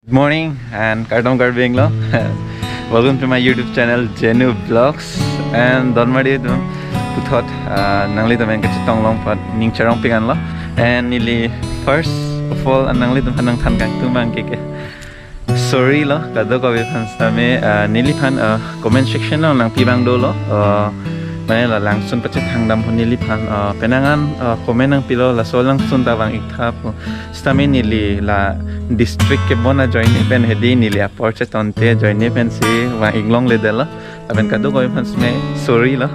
Good morning and Karbi Anglong. Welcome to my YouTube channel Genu Vlogs and Donmadi tu puthot nangli tu main kecil tonglong pat ning charong pingan lo and nili first of all nangli tu panang than kang tu bang ke sorry lo kado ko fans tame nili pan comment section lo nang pibang do lo mana la langsung pecah hangdam pun nili pan penangan komen nang pilo la so langsung tawang ikthap stame nili la district ke bona join event hedi nili aporche tonte join event si wa Anglong le dela aben kado ko fans me sorry lo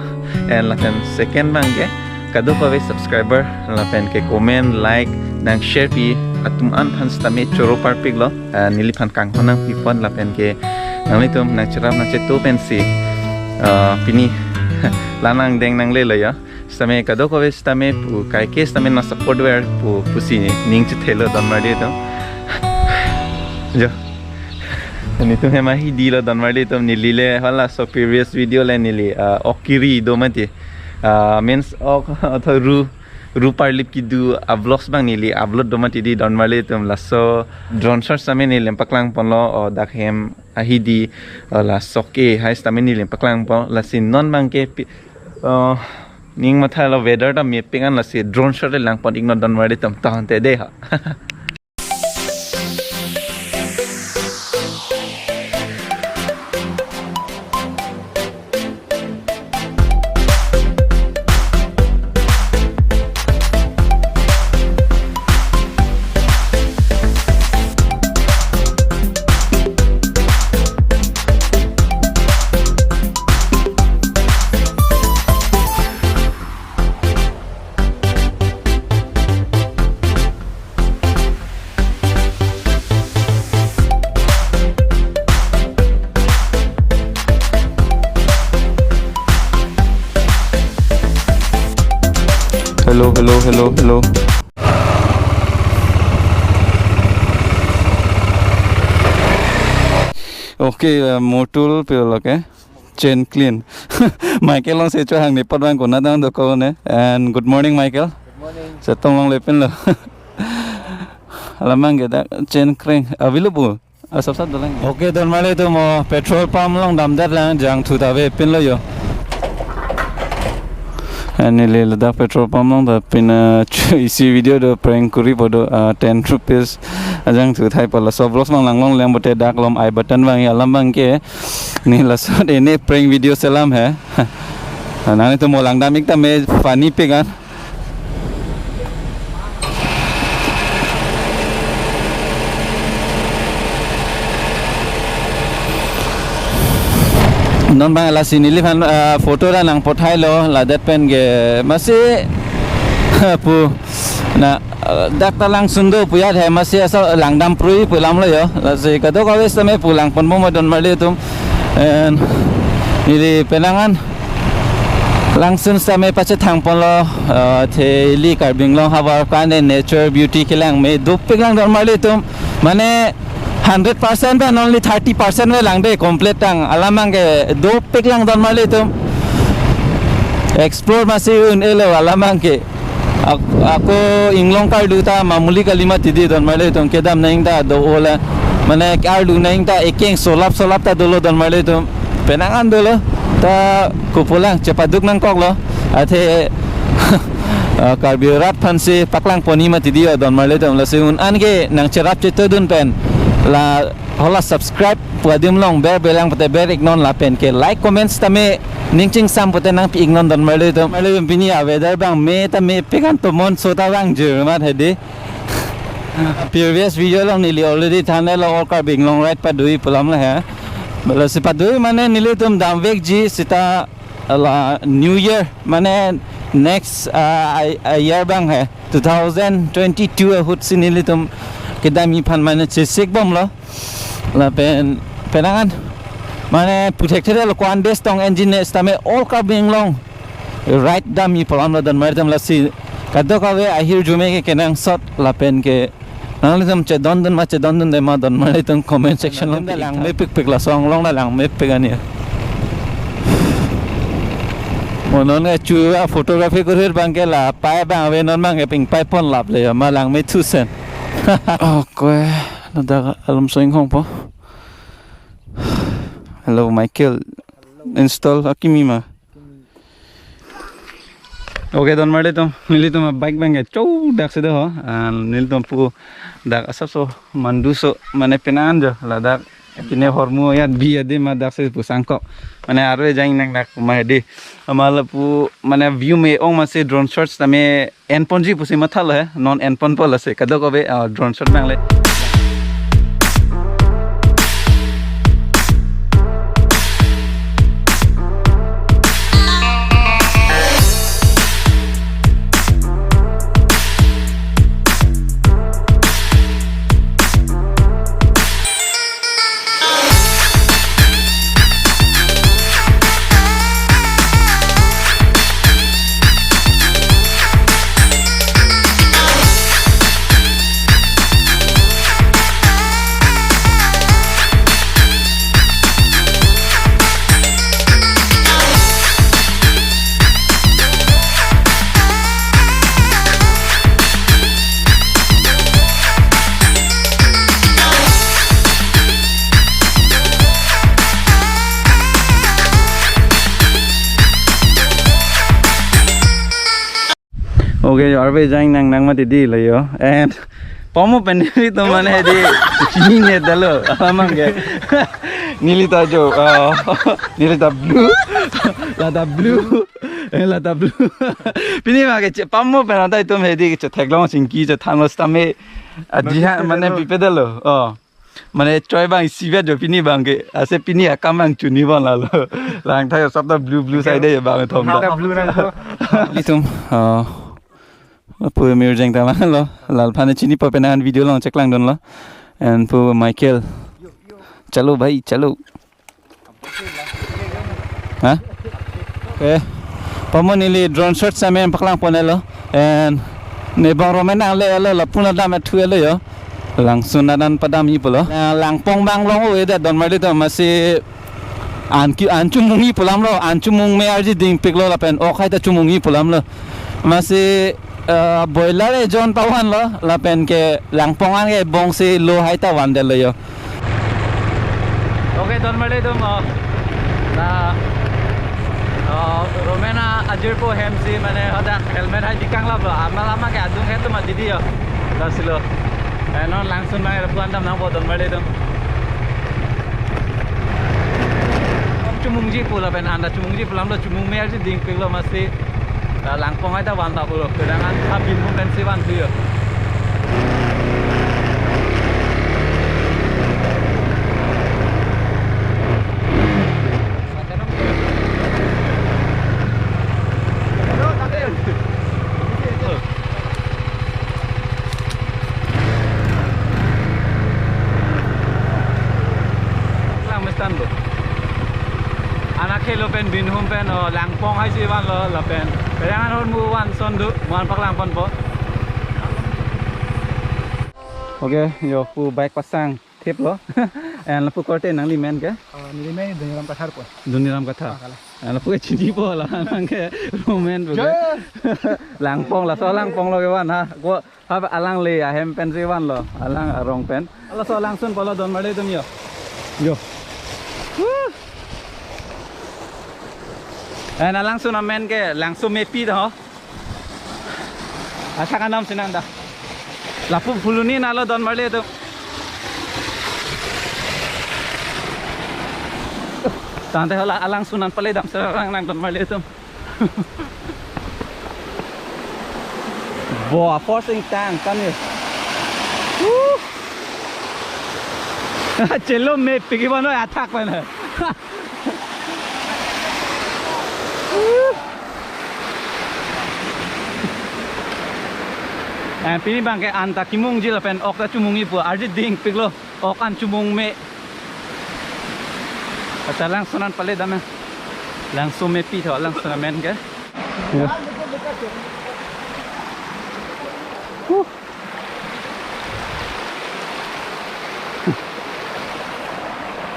and la kan second bangke kado ko subscriber la pen ke comment like nang share pi atum an fans tame choro parpik lo nili pan kang honang pipon la pen ke nang litum nang cerap nang cetu pen si pini lanang deng nang le ya stame kado ko stame pu kai ke stame na support wear pu pusi ning che thelo don mari to jo ani tu hema hi dilo don mari to nili le hala so previous video le nili okiri do mati means ok ru parlip ki du vlogs bang nili upload do mati di don mari to la so drone shot stame nili paklang ponlo dakhem ahidi la soke hai stame nili paklang pon la sin non bang ke ning matha la weather da mapping an la si drone shot le lang pon igno don mari tam ta te de ha hello okay motul pil okay chain clean Michael long se cho hang ni patwang ko na dang do ko ne and good morning Michael. Good morning. Se tong long lepin lo alamang ge da chain crank available sab sab dalang okay don male to mo petrol pump long dam dat lang jang thu da ve pin lo yo Nili lada petrol pump long da pin isi video do prank kuri bodo 10 rupees ajang tu thai pala so vlogs mang lang lem bote dak lom I button bang ya lam bang ke ni la so de ne prank video salam hai nani to mo lang da mik ta me funny pe gan non bang la sinili fan photo ra nang pothai lo la dat pen ge masi pu na dak ta lang sundo pu ya the masi asa lang dam prui pu lam lo yo la se ka do ka wes me pu lang pon mo don mali tum and nili penangan langsung same pache thang pon lo the li Karbi Anglong hawa kan nature beauty ke lang me do pe lang don mali tum mane 100% and only 30% we lang de complete tang alamang ke do pek lang don mali tum explore masih un ele alamang ke ako Anglong kar du ta mamuli kalimat tidi don mali tum kedam naing ta do ola mane kar du naing ta ekeng solap ta dolo don mali tum penangan dolo ta kupulang cepaduk nang kok lo athe Karbi rat phansi paklang poni ma tidi don mali tum la seun an ke nang cerap cete dun pen la hola subscribe puadim long belang pate ber ignon la pen ke like comments tame ningching sam pate nang pi ignon don male to male bini weather bang me ta me pekan to mon so ta bang jer mat hedi previous video long nili already thane lo or Karbi Anglong right pa dui pulam la ha bala se pa dui mane nili tum damvek ji sita la new year mane next year bang hai 2022 hut sinili tum kedami pan mana cesek bom lo la penangan mana protected lo kwan des tong engine stame all Karbi Anglong right dam mi program lo dan mardam la si kado ka we ahir jume ke kenang shot la pen ke nang che don de ma don mari tong comment section lo lang me pik la song long la lang me pegani monon ga chu photography korir bangke la pai bang we non mang ke ping pai pon lap le ma lang me 2 cent okay Lada alam soing hong po. Hello Michael. Install akimi ma. Okay, don made to. Nili to bike bang chow dak se ho. Nili to pu dak asap so mandu so mane penan jo lada pine hormu ya bi ade ma dak se pu sangko. Mane arwe jaing nang dak ma de. Amala pu mane view me ong ma se drone shots tame endpoint ji pu se mathal hai non endpoint pol ase kado ko be drone shot bang le. Okay, you are very jaing nang ma di la yo and pomo penili to mane di chini ne dalo amang ge nilita jo nilita blue lada blue pini ma ge pomo pena dai to me di che thaglong singki che thanos ta me adiha mane pipedalo mane choi bang sivet jo pini bang ge ase pini akamang chuni ban la lo lang thai sab da blue side de bang thom da blue na ko litum pu mir jeng ta lo lal phane chini pa penan video long check lang don lo and pu Michael chalo bhai chalo ha okay pamonili drone shot sa men paklang ponelo and ne bang romen ang le la puna da ma thu le yo lang sunadan padam yi polo lang pong bang long we da don mali to masi an chumungi pulam lo an chumung me arji ding piklo la pen o khai ta chumungi pulam lo masi boiler John pawan lo la pen ke langpongan ke bong se lo hai ta wan de lo yo okay don male dum na romena ajir po hemsi mane hada helmet hai dikang la ama ke adung he to ma didi yo dasilo non langsun ma ra puan dam na bo don male dum chumung ji pula pen anda chumung ji pulam lo chumung me ji ding pik lo masi langpong ai ta wan ta pulo kedangan habin pun pensi wan tu yo lang mestan lo anak khelo pen bin hum pen langpong hai si wan lo la pen kedangan hon mu wan son du wan paklang pon po okay yo pu bike pasang tip lo and pu korte nang li men ke ni men duniram kathar po duniram katha and pu chini po la nang ke romen bu langpong la so langpong lo ke wan ha ko ha alang le a hem pen si wan lo alang arong pen ala so lang sun polo don male dum yo and alang sun amen ke LANGSOMEPI ho asa ka nam sinanda lapu Phuloni nalo don male to tante hala alang sunan pale dam sarang nang don male to boa forcing tank kan yo chelo me pigi bano attack bana pini bang ke anta kimung ji la pen ok ta chumungi pu arji ding piklo ok an chumung me ata lang sunan pale dam LANGSOMEPI tho lang sunan men ke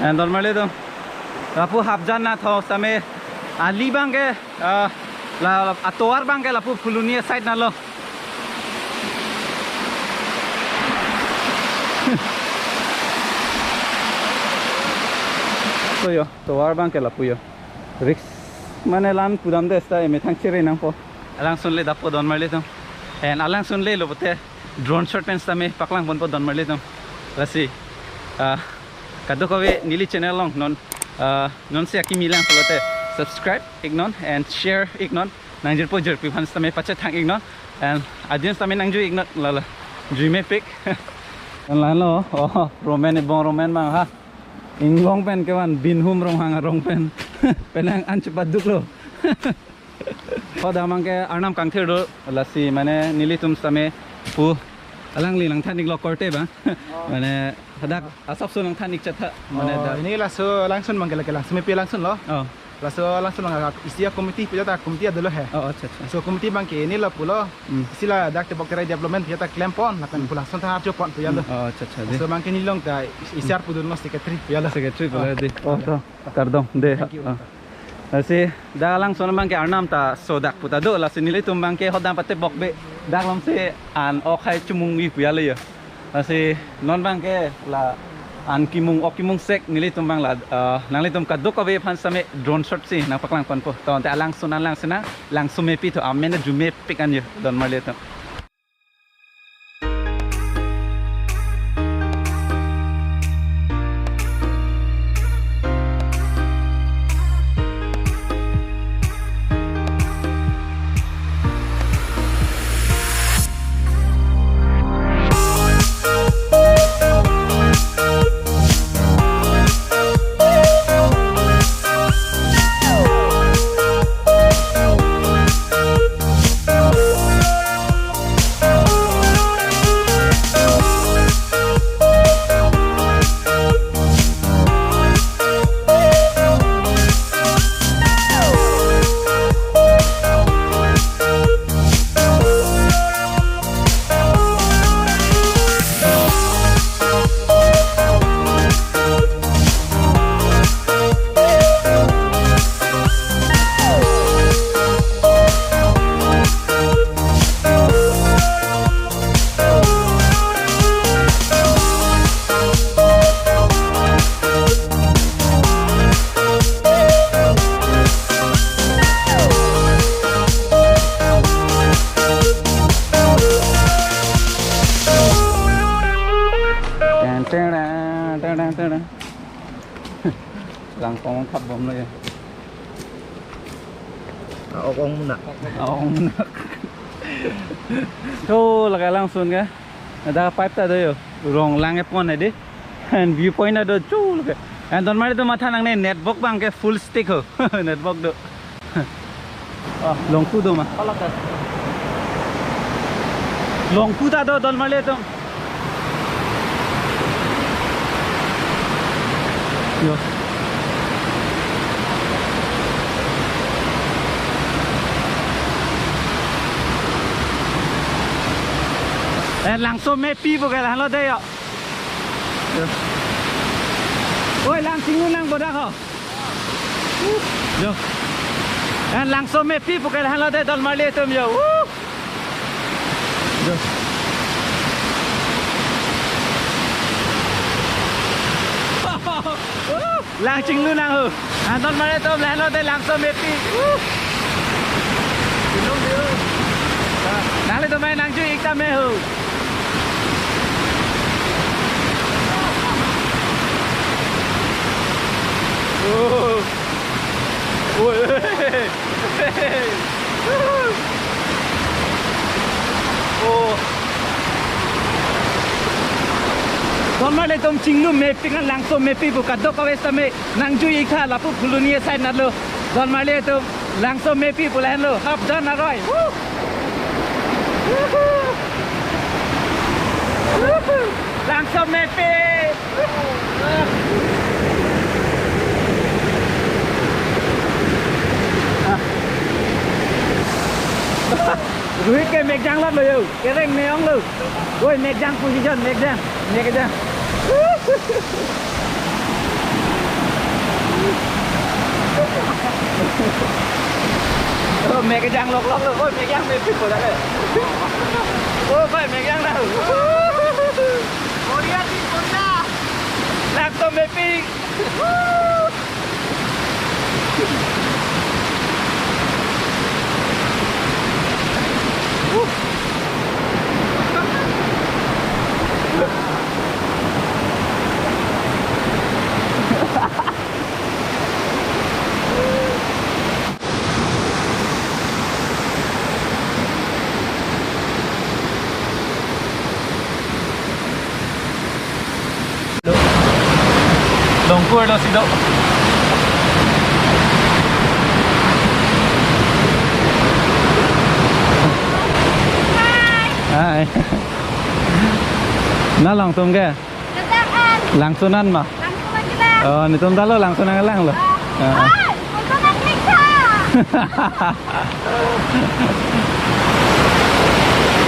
and normally to lapu Hapjan na tho same ali bang ke la atoar bang ke lapu Phuloni side na lo so yo to war bang ke la puyo risk mane lan pudam de sta me thang chire nang po alang sun le dapo don marle to and alang sun le lo bote drone shot pen sta me paklang bon po don marle to lasi kado kowe nili channel long non se aki milang polote subscribe ignon and share ignon nangjir po jer pi phan sta me pacha thang ignon and adion sta me nangju ignon la dream epic lan lo roman e bon roman bang ha Inglong pen kawan bin hum rong hang rong pen penang an cepat duk lo pada mangke arnam kangthir do lasi mane nilitum same pu alang li lang thanik lo korte ba mane hadak asap sunang thanik chatha mane da ini langsung langsung manggil ke LANGSOMEPI langsung loh. oh Langsung istilah komiti pijata komiti ada loh he. oh acha acha So komiti bangke ini lah pulo istilah dak tebok development pijata klempon lakan pulang langsung tahap jopon pijata. oh acha acha de So bangke ni long ta isiar pudun mas secretary pijata. secretary bola de oh to kardong de lasi da lang son bangke arnam ta so dak puta do lasi nilitum bangke hodam pate bokbe dak lam se an okhai chumung wi piyale ya lasi non bangke la an kimung okimung sek nilitum bang la nanglitum kaduk awe phan same drone shot si na paklang pan po to ante alang sunan lang sina LANGSOMEPI to amena jume pikan yo don marle to lang pong khap bom le Ông nak. ông to laga lang sun ga ada pipe ta do rong lang e pon ade and view point ado chu laga and don mari to matha nang ne network bang ke full stick ho network do long ku do ma long ku ta do don mari to yo LANGSOMEPI bukan lah lo deh yo. Oi lang singun lang bodak ho. Yo. LANGSOMEPI bukan lah lo deh dal marle tum yo. Yo. Lang singun lang ho. Dal marle tum lah lo deh LANGSOMEPI. Nang le to mai nang ju ikta me ho. Ôi Con mà đây tôm chính luôn mẹ pin LANGSOMEPI buka dok kawe same nangju ikha lapu Phuloni side nat lo Con mà đây tôm LANGSOMEPI pulan lo Hapjan aroi LANGSOMEPI Ruhit ke megang lot lo yo. Kereng neong lo. Woi megang position megang. Megang. Oh megang lok lo. Oi megang me pip bola le. Oh koi megang dah. Oh dia di punda. LANGSOMEPI. Longkur lo sido. Hai. Nah langsung ke? Langsunan mah. Langsunan kita. Oh, ni tum lo langsunan lang lo. Langsunan kita.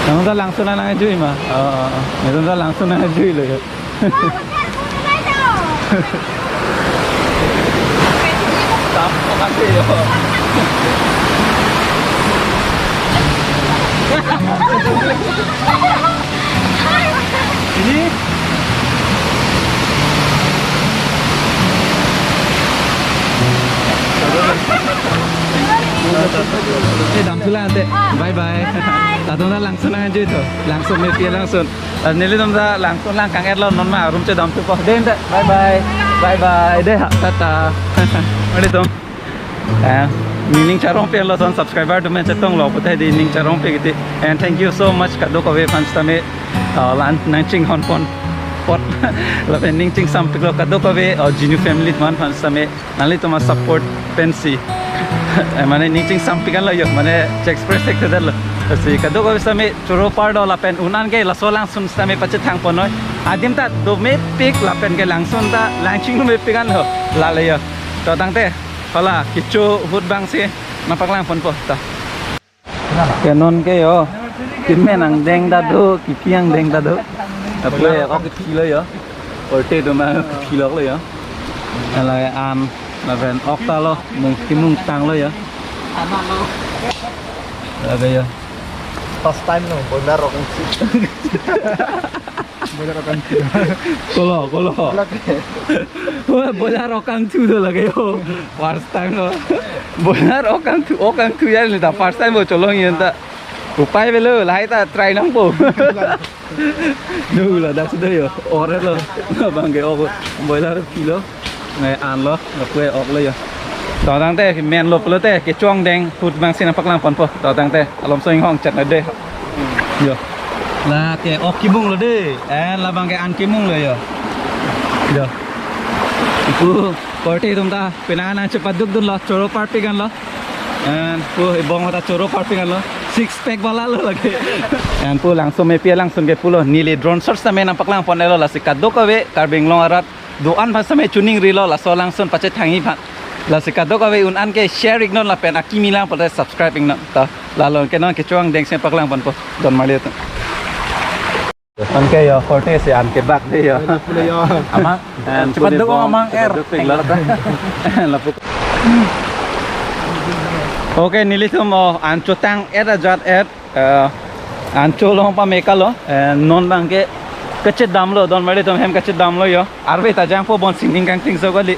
Kamu dah langsunan ang juy mah. Oh, ni tum langsunan ang juy lo ya. Tampak kasi yo. Ini damsulan ate. Bye bye. Tatong na langsung na dito. Langsung may pia langsung. Nili dom da langsung lang kang erlo non ma room che dam tu po. Den da. Bye bye. Bye bye. De tata. Mali dom. Ning charong pe lo ton subscriber to men chetong lo putai di ning charong pe giti. And thank you so much kadok away fans tame lan nanching hon pon pot la pen ning ching sam piklo kadok away Genu family man fans tame nali to ma support pensi. Mane ning ching sam pikan lo yo mane express ek tedal lo. Si kadok away tame churo par do la pen unan ge la solang sun tame pache thang ponoi. Adim ta do me pik la pen ge langsun ta langching no me pikan lo la le yo. To tang te Hola, kicu hut bang sih, nampak lang pun po ta. Kenon ke yo, kimen ang deng dado, kikiang deng dado. Apa ya, kau kilo ya, orte tu mah kilo lo ya. Alai laben okta lo, mung tang lo ya. Ada ya. First time no, benar orang sih. Benar orang sih. Kolo. Wah, benar orang tu tu lagi yo. First time lo. Benar orang tu ya ni ta first time bo colong yang ta. Rupai belo, lahai ta try nang bo. Dulu lah dah sudah yo. Orang lo, bang ke orang benar kilo. Ngai an lo, lapue orang lo ya. Tao tăng te thì men lộp lỡ te cái chuông đen hụt mang xin phát lang phòn phò tao tăng te alom soi hong chặt ở đây yo là cái ốc kim mung rồi đi là bằng cái ăn kim mung rồi yo itu party tum ta penana cepat duk dun lo choro party kan lo pu ibong ta choro party kan lo six pack wala lo lagi pu langsung me pia langsung ke pulo nili drone shots ta me nampak lang phon lo la sikat dok awe Karbi Anglong arat doan pas me tuning rilo la so langsung pace thangi phat la sikado ka we unan ke share ignon la pen akimi lang pada subscribe ignon ta lalo ke non ke chuang deng sen paklang pan po don mali to an ke yo forte se an ke bak de yo amang cepat dong amang la puk okay nilitum an chotang era jat an cholong pa mekalo non bang ke kachet damlo don mali to hem kachet damlo yo arbe ta jang po bon singing kang ting so gali